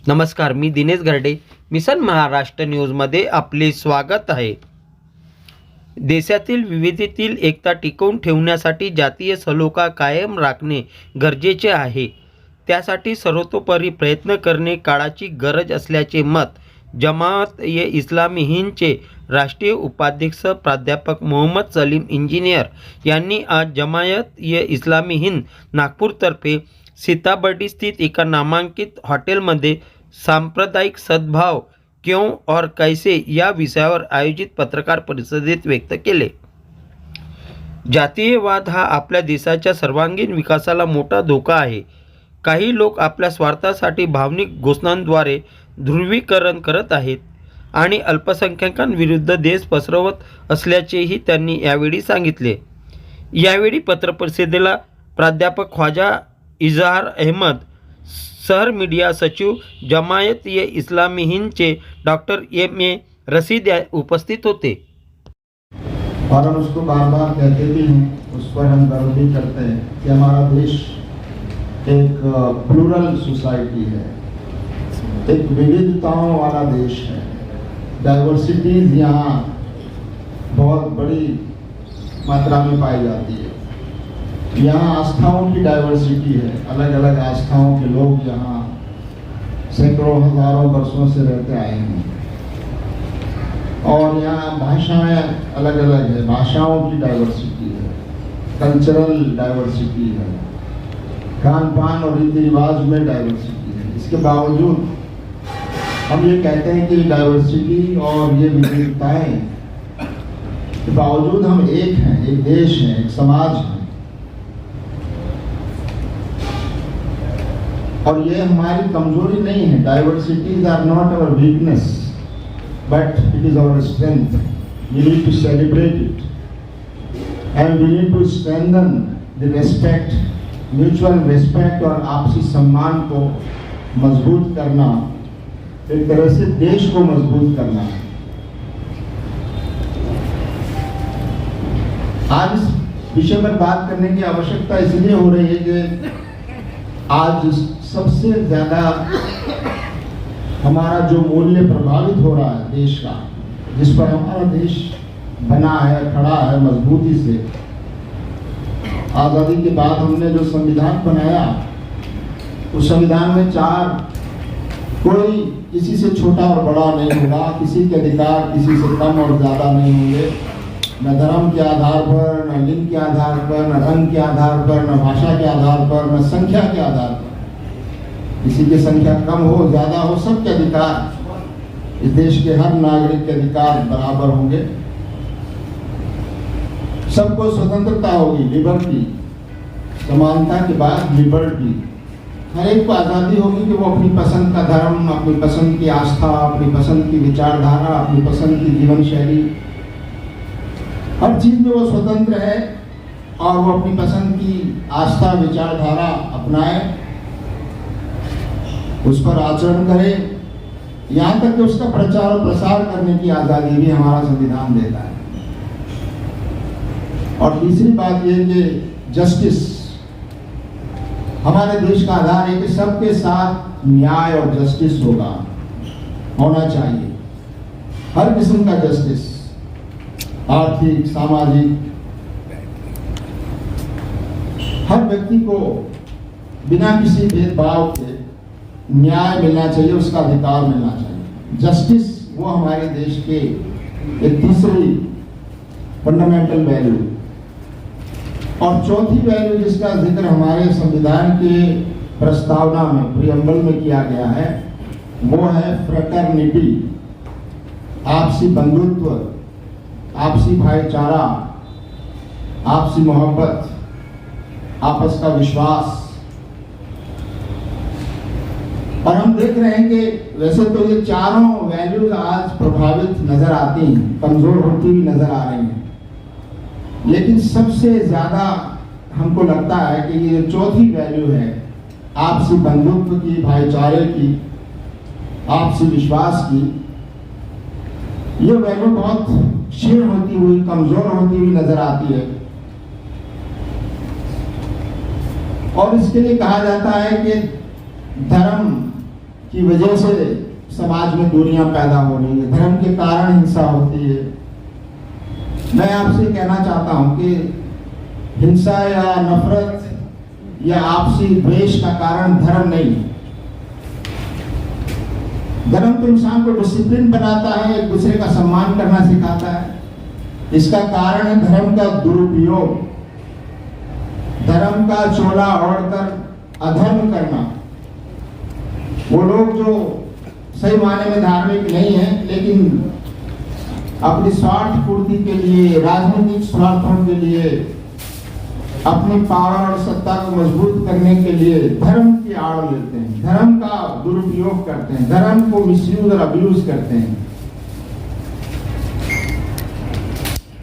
नमस्कार, मी दिनेश गर्डे. मिशन महाराष्ट्र न्यूजमध्ये आपले स्वागत आहे. देशातील विविधतेतील एकता टिकवून ठेवण्यासाठी जातीय सलोखा कायम राखणे गरजेचे आहे. त्यासाठी सर्वतोपरी प्रयत्न करणे काळाची गरज असल्याचे मत जमात-ए-इस्लामी हिंदचे राष्ट्रीय उपाध्यक्ष प्राध्यापक मोहम्मद सलीम इंजिनियर यांनी आज जमात-ए-इस्लामी हिंद नागपूरतर्फे सीताबर्डी स्थित एका नामांकित हॉटेलमध्ये सांप्रदायिक सद्भाव क्यों और कैसे या विषयावर आयोजित पत्रकार परिषदेत व्यक्त केले. जातीयवाद हा आपल्या देशाच्या सर्वांगीण विकासाला मोठा धोका आहे. काही लोक आपल्या स्वार्थासाठी भावनिक घोषणांद्वारे ध्रुवीकरण करत आहेत आणि अल्पसंख्याकांविरुद्ध देश पसरवत असल्याचेही त्यांनी यावेळी सांगितले. यावेळी पत्रपरिषदेला प्राध्यापक ख्वाजा इजहार अहमद, शहर मीडिया सचिव जमात-ए-इस्लामी हिंदचे डॉक्टर एम.ए. रशीद उपस्थित होते. और हम उसको बार बार कहते भी हैं, उस पर हम गर्व भी करते हैं कि हमारा देश एक प्लूरल सोसाइटी है, एक विविधताओं वाला देश है. डाइवर्सिटीज यहाँ बहुत बड़ी मात्रा में पाई जाती है. यहाँ आस्थाओं की डाइवर्सिटी है, अलग अलग आस्थाओं के लोग यहाँ सैकड़ों हजारों वर्षों से रहते आए हैं. और यहाँ भाषाएं अलग अलग है, भाषाओं की डाइवर्सिटी है, कल्चरल डाइवर्सिटी है, खान पान और रीति रिवाज में डाइवर्सिटी है. इसके बावजूद हम ये कहते हैं कि डाइवर्सिटी और ये विविधताएं के बावजूद हम एक हैं, एक देश है, एक समाज है. और ये हमारी कमजोरी नहीं है. Diversities are not our weakness, but it is our strength. We need to celebrate it and we need to strengthen the respect, mutual respect और आपसी सम्मान को मजबूत करना, एक तरह से देश को मजबूत करना है. आज इस विषय पर बात करने की आवश्यकता इसलिए हो रही है कि आज सबसे ज्यादा हमारा जो मूल्य प्रभावित हो रहा है देश का, जिस पर हमारा देश बना है, खड़ा है मजबूती से. आज़ादी के बाद हमने जो संविधान बनाया, उस संविधान में कोई किसी से छोटा और बड़ा नहीं होगा, किसी के अधिकार किसी से कम और ज्यादा नहीं होंगे. न धर्म के आधार पर, न लिंग के आधार पर, न रंग के आधार पर, न भाषा के आधार पर, न संख्या के आधार पर. किसी की संख्या कम हो ज्यादा हो, सबके अधिकार, इस देश के हर नागरिक के अधिकार बराबर होंगे. सबको स्वतंत्रता होगी, लिबर्टी. समानता के बाद लिबर्टी. हर एक को आज़ादी होगी कि वो अपनी पसंद का धर्म, अपनी पसंद की आस्था, अपनी पसंद की विचारधारा, अपनी पसंद की जीवन शैली, हर चीज में वो स्वतंत्र है और वो अपनी पसंद की आस्था विचारधारा अपनाए, उस पर आचरण करे, यहाँ तक कि उसका प्रचार और प्रसार करने की आजादी भी हमारा संविधान देता है. और तीसरी बात यह कि जस्टिस, हमारे देश का आधार है कि सबके साथ न्याय और जस्टिस होना चाहिए. हर किस्म का जस्टिस, आर्थिक, सामाजिक, हर व्यक्ति को बिना किसी भेदभाव के न्याय मिलना चाहिए, उसका अधिकार मिलना चाहिए. जस्टिस वो हमारे देश के एक तीसरी फंडामेंटल वैल्यू. और चौथी वैल्यू जिसका जिक्र हमारे संविधान के प्रस्तावना में, प्रियम्बल में किया गया है, वो है फ्रेटर्निटी, आपसी बंधुत्व, आपसी भाईचारा, आपसी मोहब्बत, आपस का विश्वास. और हम देख रहे हैं कि वैसे तो ये चारों वैल्यूज आज प्रभावित नजर आती हैं, कमजोर होती हुई नजर आ रही हैं, लेकिन सबसे ज्यादा हमको लगता है कि ये चौथी वैल्यू है, आपसी बंधुत्व की, भाईचारे की, आपसी विश्वास की, ये वैल्यू बहुत क्षीण होती हुई, कमजोर होती हुई नजर आती है. और इसके लिए कहा जाता है कि धर्म की वजह से समाज में दूरियां पैदा हो रही है, धर्म के कारण हिंसा होती है। मैं आपसे कहना चाहता हूं कि हिंसा या नफरत या आपसी द्वेष का कारण धर्म नहीं है। धर्म तो इंसान को डिसिप्लिन बनाता है, एक दूसरे का सम्मान करना सिखाता है। इसका कारण है धर्म का दुरुपयोग, धर्म का चोला ओढ़कर अधर्म करना। वो लोग जो सही मायने में धार्मिक नहीं है, लेकिन अपनी स्वार्थ पूर्ति के लिए, राजनीतिक स्वार्थों के लिए, अपनी पावर और सत्ता को मजबूत करने के लिए धर्म की आड़ लेते हैं, धर्म का दुरुपयोग करते हैं, धर्म को मिसयूज और अब्यूज करते हैं।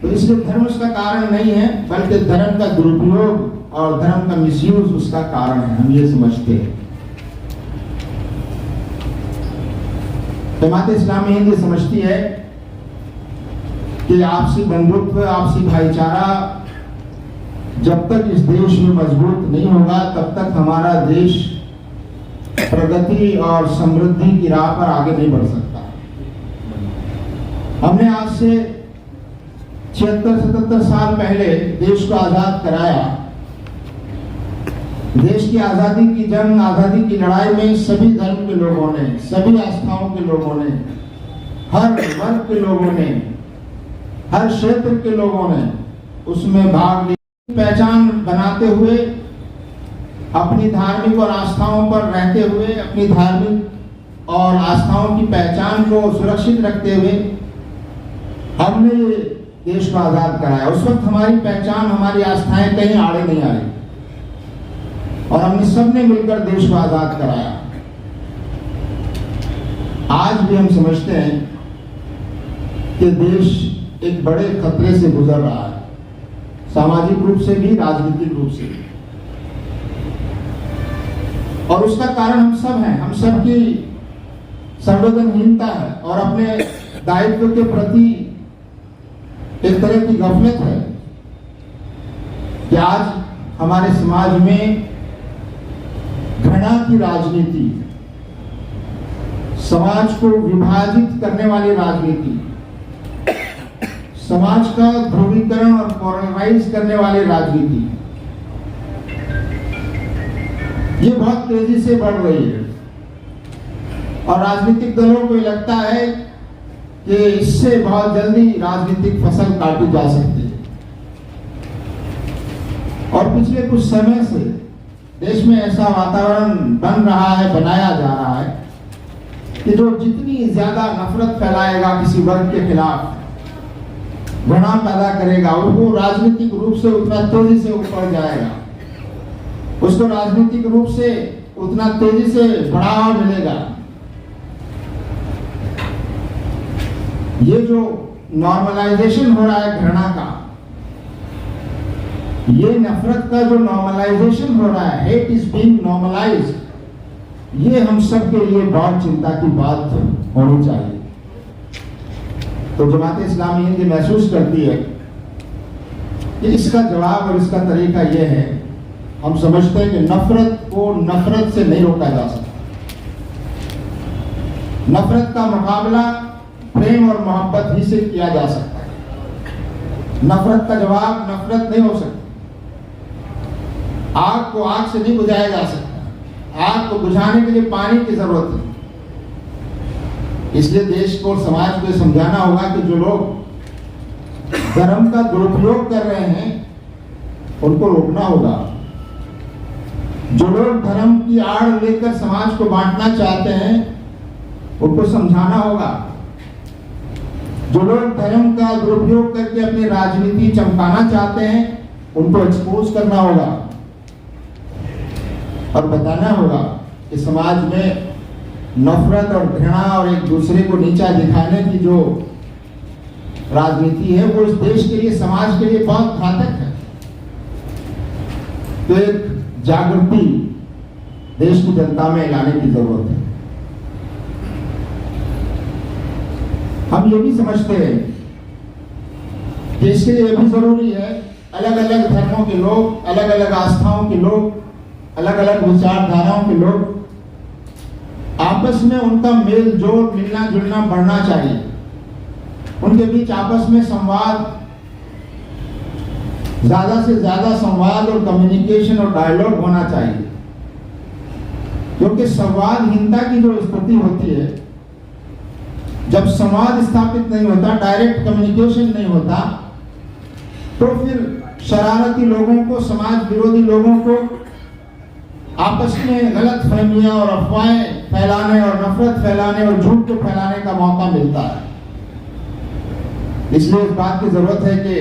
तो इसलिए धर्म उसका कारण नहीं है, बल्कि धर्म का दुरुपयोग और धर्म का मिसयूज उसका कारण है। हम ये समझते हैं। जमात इस्लामी हिंद समझती है कि आपसी बंधुत्व, आपसी भाईचारा जब तक इस देश में मजबूत नहीं होगा, तब तक हमारा देश प्रगति और समृद्धि की राह पर आगे नहीं बढ़ सकता। हमने आज से 76-77 साल पहले देश को आजाद कराया। देश की आजादी की जंग, आजादी की लड़ाई में सभी धर्म के लोगों ने, सभी आस्थाओं के लोगों ने, हर वर्ग के लोगों ने, हर क्षेत्र के लोगों ने उसमें भाग लिया। पहचान बनाते हुए, अपनी धार्मिक और आस्थाओं पर रहते हुए, अपनी धार्मिक और आस्थाओं की पहचान को सुरक्षित रखते हुए हमने देश को आजाद कराया। उस वक्त हमारी पहचान, हमारी आस्थाएं कहीं आड़े नहीं आई और हमने सबने मिलकर देश को आजाद कराया। आज भी हम समझते हैं कि देश एक बड़े खतरे से गुजर रहा है, सामाजिक रूप से भी, राजनीतिक रूप से भी। और उसका कारण हम सब हैं, हम सब की संवेदनहीनता है और अपने दायित्व के प्रति एक तरह की गफलत है कि आज हमारे समाज में घृणा की राजनीति, समाज को विभाजित करने वाली राजनीति, समाज का ध्रुवीकरण और पोलराइज करने वाली राजनीति, ये बहुत तेजी से बढ़ रही है। और राजनीतिक दलों को लगता है कि इससे बहुत जल्दी राजनीतिक फसल काटी जा सकती है। और पिछले कुछ समय से देश में ऐसा वातावरण बन रहा है, बनाया जा रहा है कि जो जितनी ज्यादा नफरत फैलाएगा किसी वर्ग के खिलाफ, घृणा पैदा करेगा, वो राजनीतिक रूप से उतना तेजी से ऊपर जाएगा, उसको राजनीतिक रूप से उतना तेजी से बढ़ावा मिलेगा। ये जो नॉर्मलाइजेशन हो रहा है घृणा का, ये नफरत का जो नॉर्मलाइजेशन हो रहा है, हेट इज बीइंग नॉर्मलाइज्ड, ये हम सब के लिए बहुत चिंता की बात होनी चाहिए। तो जमात इस्लामी हिंद महसूस करती है कि इसका जवाब और इसका तरीका यह है, हम समझते हैं कि नफरत को नफरत से नहीं रोका जा सकता। नफरत का मुकाबला प्रेम और मोहब्बत ही से किया जा सकता है। नफरत का जवाब नफरत नहीं हो सकता। आग को आग से नहीं बुझाया जा सकता, आग को बुझाने के लिए पानी की जरूरत है। इसलिए देश को, समाज को समझाना होगा कि जो लोग धर्म का दुरुपयोग कर रहे हैं उनको रोकना होगा। जो लोग धर्म की आड़ लेकर समाज को बांटना चाहते हैं उनको समझाना होगा। जो लोग धर्म का दुरुपयोग करके अपनी राजनीति चमकाना चाहते हैं उनको एक्सपोज करना होगा और बताना होगा कि समाज में नफरत और घृणा और एक दूसरे को नीचा दिखाने की जो राजनीति है वो इस देश के लिए, समाज के लिए बहुत घातक है। तो एक जागृति देश की जनता में लाने की जरूरत है। हम ये भी समझते हैं कि इसके लिए भी जरूरी है अलग अलग धर्मों के लोग, अलग अलग आस्थाओं के लोग, अलग अलग विचारधाराओं के लोग आपस में उनका मेल जोल, मिलना जुलना बढ़ना चाहिए। उनके बीच आपस में संवाद, ज्यादा से ज्यादा संवाद और कम्युनिकेशन और डायलॉग होना चाहिए, क्योंकि संवादहीनता की जो स्थिति होती है, जब संवाद स्थापित नहीं होता, डायरेक्ट कम्युनिकेशन नहीं होता, तो फिर शरारती लोगों को, समाज विरोधी लोगों को आपस में गलत फहमियां और अफवाहें फैलाने और नफरत फैलाने और झूठ को फैलाने का मौका मिलता है। इसलिए इस बात की जरूरत है कि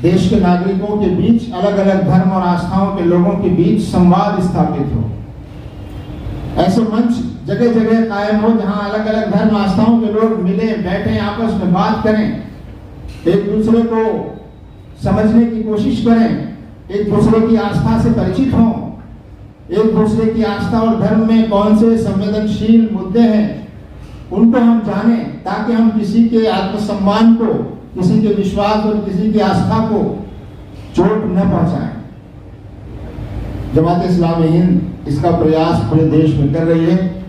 देश के नागरिकों के बीच, अलग अलग धर्म और आस्थाओं के लोगों के बीच संवाद स्थापित हो। ऐसे मंच जगह जगह कायम हो जहां अलग अलग धर्म आस्थाओं के लोग मिले, बैठे, आपस में बात करें, एक दूसरे को समझने की कोशिश करें, एक दूसरे की आस्था से परिचित हों, एक दूसरे की आस्था और धर्म में कौन से संवेदनशील मुद्दे हैं उनको हम जानें, ताकि हम किसी के आत्मसम्मान को, किसी के विश्वास और किसी की आस्था को चोट न पहुंचाएं। जमात इस्लामी हिंद इसका प्रयास पूरे देश में कर रही है।